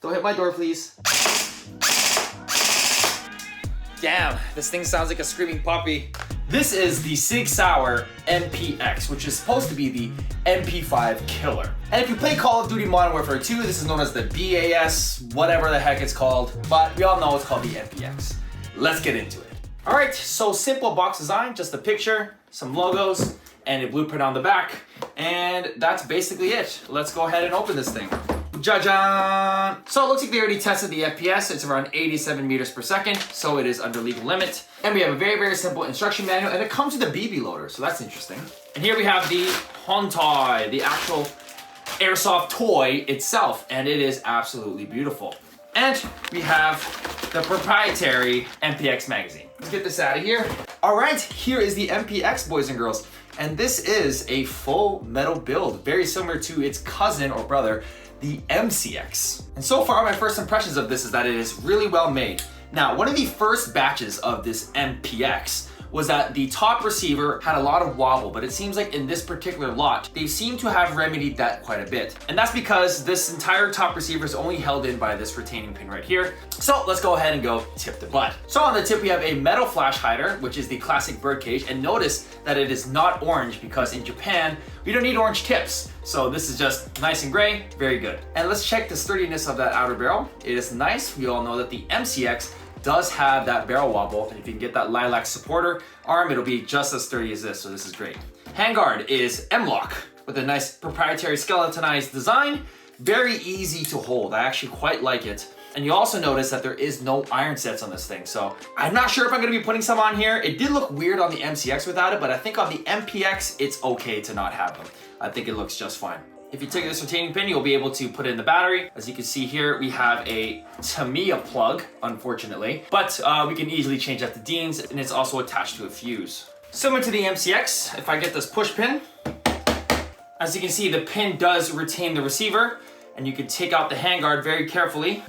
Don't hit my door, please. Damn, this thing sounds like a screaming puppy. This is the SIG-AIR MPX, which is supposed to be the MP5 killer. And if you play Call of Duty Modern Warfare 2, this is known as the BAS, whatever the heck it's called, but we all know it's called the MPX. Let's get into it. All right, so simple box design, just a picture, some logos, and a blueprint on the back, and that's basically it. Let's go ahead and open this thing. Ja-jan! So it looks like they already tested the FPS. It's around 87 meters per second, so it is under legal limit. And we have a very, very simple instruction manual, and it comes with a BB loader, so that's interesting. And here we have the Hontai, the actual airsoft toy itself, and it is absolutely beautiful. And we have the proprietary MPX magazine. Let's get this out of here. All right, here is the MPX, boys and girls. And this is a full metal build, very similar to its cousin or brother, the MCX. And so far, my first impressions of this is that it is really well made. Now, one of the first batches of this MPX was that the top receiver had a lot of wobble, but it seems like in this particular lot, they seem to have remedied that quite a bit. And that's because this entire top receiver is only held in by this retaining pin right here. So let's go ahead and go tip to butt. So on the tip, we have a metal flash hider, which is the classic birdcage. And notice that it is not orange because in Japan, we don't need orange tips. So this is just nice and gray, very good. And let's check the sturdiness of that outer barrel. It is nice. We all know that the MCX does have that barrel wobble, and if you can get that lilac supporter arm, it'll be just as sturdy as this, so this is great. Handguard is M-lock with a nice proprietary skeletonized design. Very easy to hold. I actually quite like it. And you also notice that there is no iron sets on this thing, so I'm not sure if I'm gonna be putting some on here. It did look weird on the MCX without it, but I think on the MPX, it's okay to not have them. I think it looks just fine. If you take this retaining pin, you'll be able to put in the battery. As you can see here, we have a Tamiya plug, unfortunately, but we can easily change that to Dean's, and it's also attached to a fuse. Similar to the MCX, if I get this push pin, as you can see, the pin does retain the receiver, and you can take out the handguard very carefully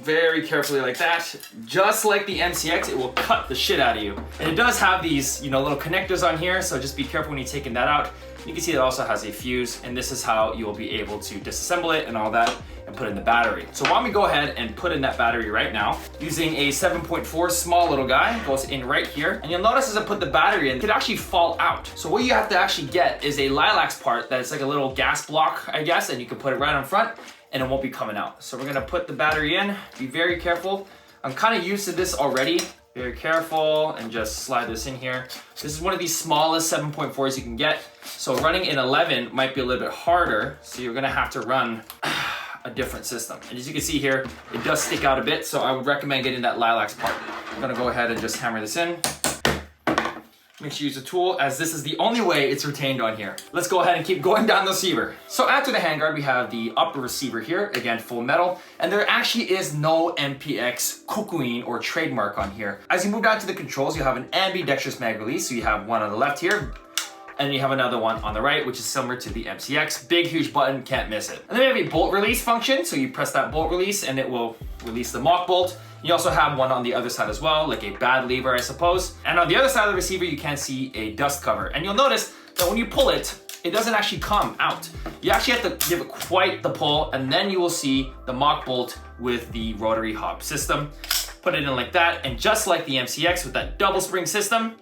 like that. Just like the MCX, it will cut the shit out of you. And it does have these, little connectors on here, so just be careful when you're taking that out. You can see it also has a fuse, and this is how you will be able to disassemble it and all that and put in the battery. So why don't we go ahead and put in that battery right now. Using a 7.4 small little guy, goes in right here. And you'll notice as I put the battery in, it could actually fall out. So what you have to actually get is a lilacs part that's like a little gas block, I guess, and you can put it right on front and it won't be coming out. So we're gonna put the battery in, be very careful. I'm kind of used to this already. Very careful and just slide this in here. This is one of the smallest 7.4s you can get. So running in 11 might be a little bit harder. So you're gonna have to run a different system. And as you can see here, it does stick out a bit. So I would recommend getting that lilacs part. I'm gonna go ahead and just hammer this in. Make sure you use a tool, as this is the only way it's retained on here. Let's go ahead and keep going down the receiver. So after the handguard, we have the upper receiver here, again, full metal, and there actually is no MPX kokuin or trademark on here. As you move down to the controls, you have an ambidextrous mag release, so you have one on the left here, and you have another one on the right, which is similar to the MCX. Big, huge button, can't miss it. And then we have a bolt release function, so you press that bolt release and it will release the mock bolt. You also have one on the other side as well, like a bad lever, I suppose. And on the other side of the receiver, you can see a dust cover. And you'll notice that when you pull it, it doesn't actually come out. You actually have to give it quite the pull, and then you will see the mock bolt with the rotary hop system. Put it in like that, and just like the MCX with that double spring system,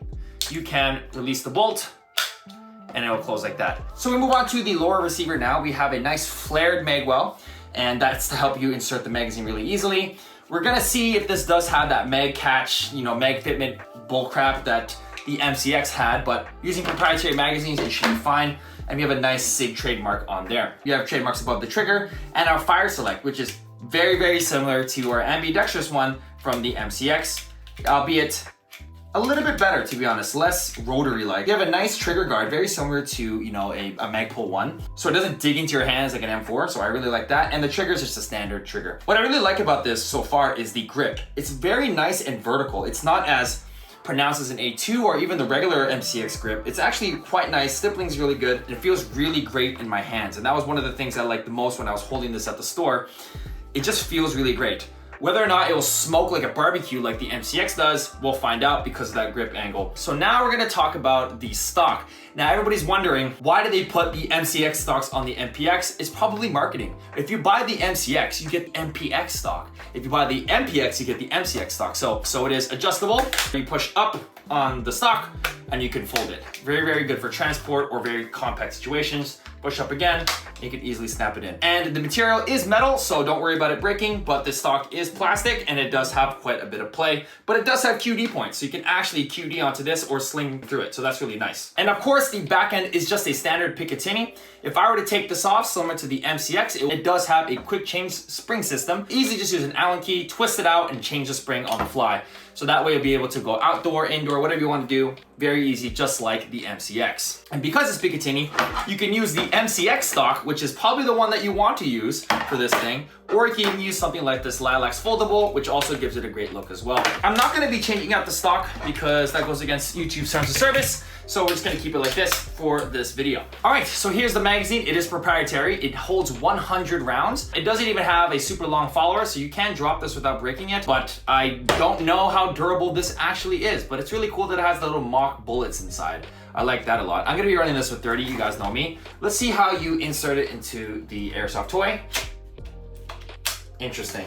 you can release the bolt, and it will close like that. So we move on to the lower receiver now. We have a nice flared magwell, and that's to help you insert the magazine really easily. We're gonna see if this does have that mag catch, mag fitment bullcrap that the MCX had, but using proprietary magazines, it should be fine. And we have a nice SIG trademark on there. We have trademarks above the trigger and our fire select, which is very, very similar to our ambidextrous one from the MCX, albeit a little bit better, to be honest, less rotary-like. You have a nice trigger guard, very similar to, a Magpul 1. So it doesn't dig into your hands like an M4, so I really like that. And the trigger is just a standard trigger. What I really like about this so far is the grip. It's very nice and vertical. It's not as pronounced as an A2 or even the regular MCX grip. It's actually quite nice. Stippling's really good. And it feels really great in my hands. And that was one of the things I liked the most when I was holding this at the store. It just feels really great. Whether or not it will smoke like a barbecue like the MCX does, we'll find out because of that grip angle. So now we're gonna talk about the stock. Now everybody's wondering, why do they put the MCX stocks on the MPX? It's probably marketing. If you buy the MCX, you get the MPX stock. If you buy the MPX, you get the MCX stock. So it is adjustable. You push up on the stock and you can fold it. Very, very good for transport or very compact situations. Push up again, you can easily snap it in. And the material is metal, so don't worry about it breaking, but the stock is plastic and it does have quite a bit of play, but it does have QD points, so you can actually QD onto this or sling through it, so that's really nice. And of course, the back end is just a standard Picatinny. If I were to take this off, similar to the MCX, it does have a quick change spring system. Easy, just use an Allen key, twist it out, and change the spring on the fly. So that way you'll be able to go outdoor, indoor, whatever you want to do. Very easy, just like the MCX. And because it's Picatinny, you can use the MCX stock, which is probably the one that you want to use for this thing, or you can use something like this Lilacs foldable, which also gives it a great look as well. I'm not going to be changing out the stock because that goes against YouTube's terms of service, so we're just going to keep it like this for this video. All right, so here's the magazine. It is proprietary. It holds 100 rounds. It doesn't even have a super long follower, so you can drop this without breaking it, but I don't know how durable this actually is, but it's really cool that it has the little mock bullets inside. I like that a lot. I'm gonna be running this with 30, you guys know me. Let's see how you insert it into the Airsoft toy. Interesting.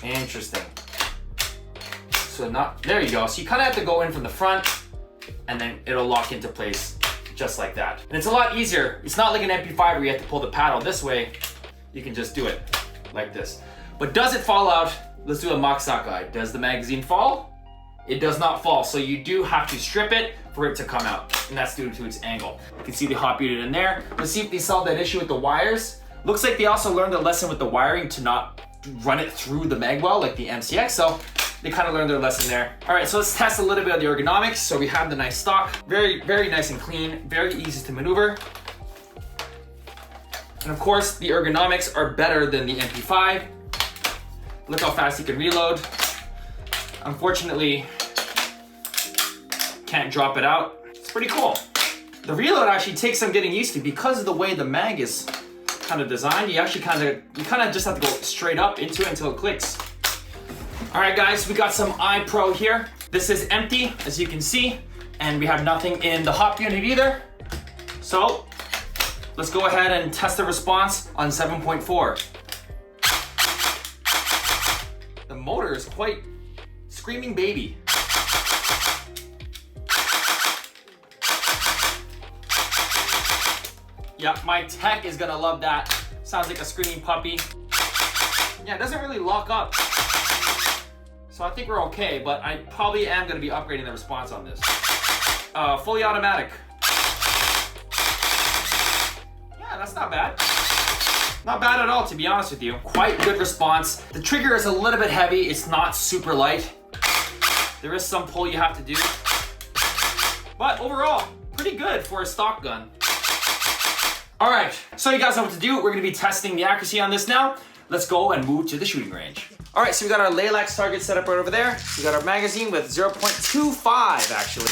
Interesting. So there you go. So you kind of have to go in from the front and then it'll lock into place just like that. And it's a lot easier. It's not like an MP5 where you have to pull the paddle this way. You can just do it like this. But does it fall out? Let's do a mock stock guide. Does the magazine fall? It does not fall. So you do have to strip it for it to come out. And that's due to its angle. You can see the hop unit in there. Let's see if they solved that issue with the wires. Looks like they also learned a lesson with the wiring to not run it through the mag well like the MCX. So they kind of learned their lesson there. All right, so let's test a little bit of the ergonomics. So we have the nice stock, very, very nice and clean, very easy to maneuver. And of course, the ergonomics are better than the MP5. Look how fast you can reload. Unfortunately, can't drop it out. It's pretty cool. The reload actually takes some getting used to because of the way the mag is kind of designed. You actually kind of just have to go straight up into it until it clicks. All right, guys, we got some iPro here. This is empty, as you can see, and we have nothing in the hop unit either. So let's go ahead and test the response on 7.4. The motor is quite screaming baby. Yeah, my tech is gonna love that. Sounds like a screaming puppy. Yeah, it doesn't really lock up. So I think we're okay, but I probably am gonna be upgrading the response on this. Fully automatic. Yeah, that's not bad. Not bad at all, to be honest with you. Quite good response. The trigger is a little bit heavy. It's not super light. There is some pull you have to do. But overall, pretty good for a stock gun. All right, so you guys know what to do. We're gonna be testing the accuracy on this now. Let's go and move to the shooting range. All right, so we got our Lilacs target set up right over there. We got our magazine with 0.25 actually.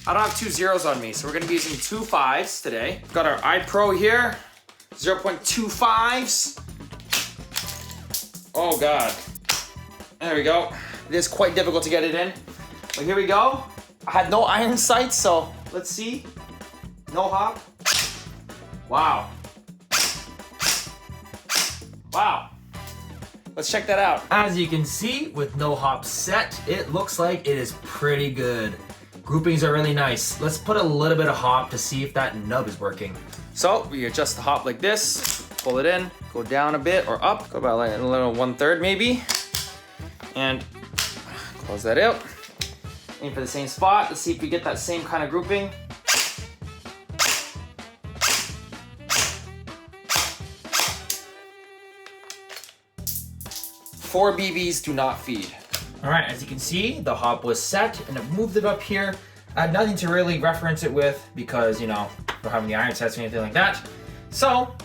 I don't have 2 zeros on me, so we're gonna be using 2 5s today. We've got our iPro here, 0.25s. Oh God, there we go. It is quite difficult to get it in, but here we go. I had no iron sights, so let's see. No hop. Wow. Wow. Let's check that out. As you can see, with no hop set, it looks like it is pretty good. Groupings are really nice. Let's put a little bit of hop to see if that nub is working. So we adjust the hop like this, pull it in, go down a bit or up, go about like a little 1/3 maybe, and close that out. Aim for the same spot. Let's see if we get that same kind of grouping. Four BBs do not feed. All right, as you can see, the hop was set and it moved it up here. I had nothing to really reference it with because, you know, we don't have any iron sets or anything like that. So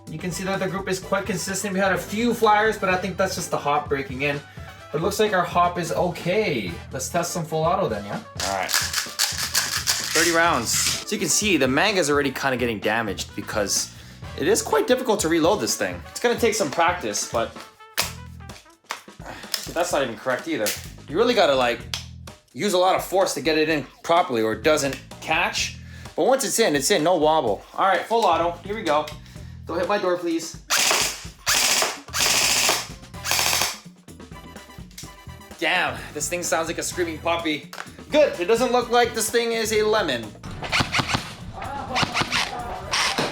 you can see that the group is quite consistent. We had a few flyers, but I think that's just the hop breaking in. But it looks like our hop is okay. Let's test some full auto then, yeah? All right, 30 rounds. So you can see the mag is already kind of getting damaged because it is quite difficult to reload this thing. It's gonna take some practice, but So that's not even correct either. You really gotta like use a lot of force to get it in properly or it doesn't catch. But once it's in, no wobble. All right, full auto, here we go. Don't hit my door, please. Damn, this thing sounds like a screaming puppy. Good, it doesn't look like this thing is a lemon.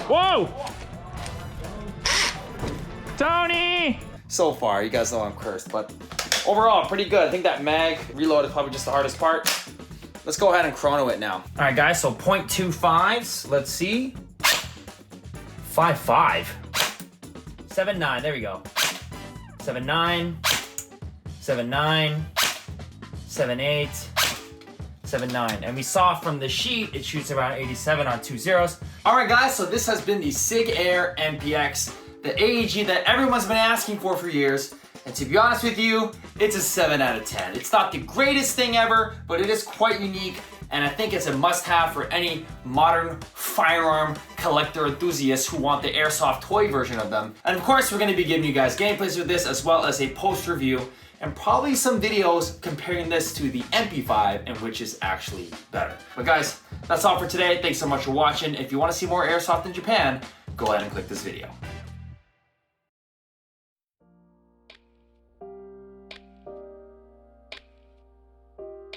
Whoa! Tony! So far, you guys know I'm cursed, but overall, pretty good. I think that mag reload is probably just the hardest part. Let's go ahead and chrono it now. All right, guys, so 0.25s, let's see. 5.5. 7.9, there we go. 7.9, 7.9, 7.8, 7.9. And we saw from the sheet, it shoots around 87 on 2 zeros. All right, guys, so this has been the SIG-AIR MPX, the AEG that everyone's been asking for years. And to be honest with you, it's a 7 out of 10. It's not the greatest thing ever, but it is quite unique. And I think it's a must-have for any modern firearm collector enthusiasts who want the airsoft toy version of them. And of course, we're gonna be giving you guys gameplays with this as well as a post review and probably some videos comparing this to the MP5 and which is actually better. But guys, that's all for today. Thanks so much for watching. If you wanna see more airsoft in Japan, go ahead and click this video.